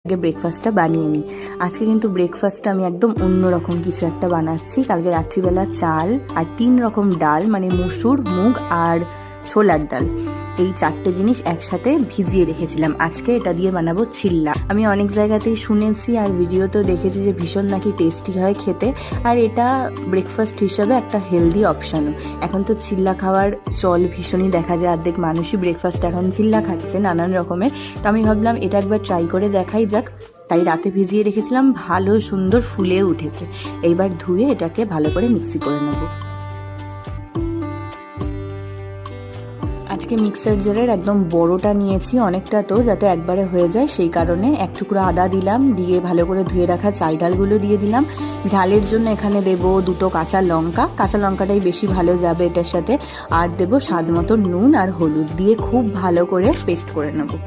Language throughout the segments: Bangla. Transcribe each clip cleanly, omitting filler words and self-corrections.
আগে ব্রেকফাস্টটা বানিয়ে নিই। আজকে কিন্তু ব্রেকফাস্টটা আমি একদম অন্যরকম কিছু একটা বানাচ্ছি। কালকে রাত্রিবেলা চাল আর 3 রকম ডাল, মানে মসুর, মুগ আর ছোলার ডাল, এই 4টে জিনিস একসাথে ভিজিয়ে রেখেছিলাম। আজকে এটা দিয়ে বানাবো চিল্লা। আমি অনেক জায়গাতেই শুনেছি আর ভিডিওতেও দেখেছি যে ভীষণ নাকি টেস্টি হয় খেতে, আর এটা ব্রেকফাস্ট হিসাবে একটা হেলদি অপশানও। এখন তো চিল্লা খাওয়ার চল ভীষণই দেখা যায়, অর্ধেক মানুষই ব্রেকফাস্ট এখন চিল্লা খাচ্ছে নানান রকমের। তো আমি ভাবলাম এটা একবার ট্রাই করে দেখাই যাক, তাই রাতে ভিজিয়ে রেখেছিলাম। ভালো সুন্দর ফুলে উঠেছে। এইবার ধুয়ে এটাকে ভালো করে মিক্সি করে নেবো। আজকে মিক্সার জারের একদম বড়টা নিয়েছি, অনেকটা তো, যাতে একবারে হয়ে যায়, সেই কারণে এক টুকরো আদা দিলাম, দিয়ে ভালো করে ধুয়ে রাখা চাল ডালগুলো দিয়ে দিলাম। ঝালের জন্য এখানে দেবো 2টো কাঁচা লঙ্কা, কাঁচা লঙ্কাটাই বেশি ভালো যাবে এটার সাথে। আর দেবো স্বাদ মতো নুন আর হলুদ দিয়ে খুব ভালো করে পেস্ট করে নেবো।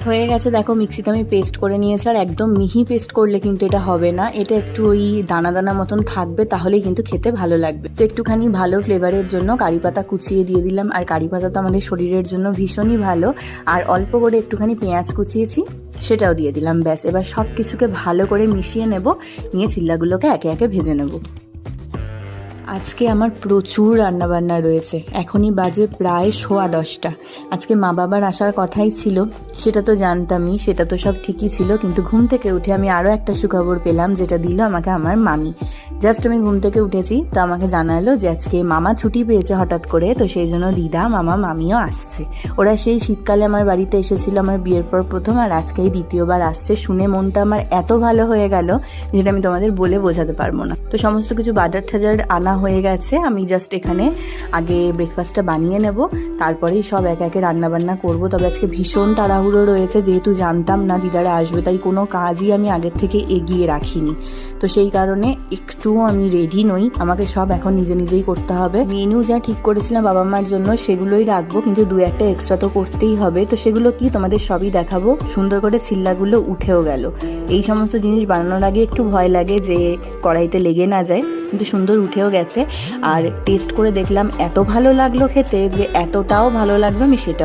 হয়ে গেছে, দেখো মিক্সিতে আমি পেস্ট করে নিয়েছি। আর একদম মিহি পেস্ট করলে কিন্তু এটা হবে না, এটা একটু ওই দানা দানা মতন থাকবে, তাহলেই কিন্তু খেতে ভালো লাগবে। তো একটুখানি ভালো ফ্লেভারের জন্য কারি পাতা কুচিয়ে দিয়ে দিলাম, আর কারি পাতা তো আমাদের শরীরের জন্য ভীষণই ভালো। আর অল্প করে একটুখানি পেঁয়াজ কুচিয়েছি, সেটাও দিয়ে দিলাম। ব্যাস, এবার সব কিছুকে ভালো করে মিশিয়ে নেব, নিয়ে চিল্লাগুলোকে একে একে ভেজে নেব। আজকে আমার প্রচুর রান্নাবান্না রয়েছে। এখনই বাজে প্রায় 10:15। আজকে মা বাবার আসার কথাই ছিল, সেটা তো জানতামই, সেটা তো সব ঠিকই ছিল। কিন্তু ঘুম থেকে উঠে আমি আরও একটা সুখবর পেলাম, যেটা দিল আমাকে আমার মামি। জাস্ট আমি ঘুম থেকে উঠেছি, তো আমাকে জানালো যে আজকে মামা ছুটি পেয়েছে হঠাৎ করে, তো সেই জন্য দিদা, মামা, মামিও আসছে। ওরা সেই শীতকালে আমার বাড়িতে এসেছিল আমার বিয়ের পর প্রথম, আর আজকেই দ্বিতীয়বার আসছে। শুনে মনটা আমার এত ভালো হয়ে গেল, যেটা আমি তোমাদের বলে বোঝাতে পারবো না। তো সমস্ত কিছু বাজার টাজার আনা হয়ে গেছে, আমি জাস্ট এখানে আগে ব্রেকফাস্টটা বানিয়ে নেব, তারপরেই সব একে একে রান্নাবান্না করবো। তবে আজকে ভীষণ তাড়াহুড়ো রয়েছে, যেহেতু জানতাম না দিদারা আসবে, তাই কোনো কাজই আমি আগের থেকে এগিয়ে রাখিনি। তো সেই কারণে একটুও আমি রেডি নই, আমাকে সব এখন নিজে নিজেই করতে হবে। মেনু যা ঠিক করেছিলাম বাবা মার জন্য সেগুলোই রাখবো, কিন্তু 2-1টা এক্সট্রা তো করতেই হবে। তো সেগুলো কি তোমাদের সবই দেখাবো। সুন্দর করে চিল্লাগুলো উঠেও গেল। এই সমস্ত জিনিস বানানোর আগে একটু ভয় লাগে যে কড়াইতে লেগে না যায়, কিন্তু সুন্দর উঠেও গেছে। আর টেস্ট করে দেখলাম এত ভালো লাগলো খেতে, যে এতটাও ভালো লাগবে আমি সেটা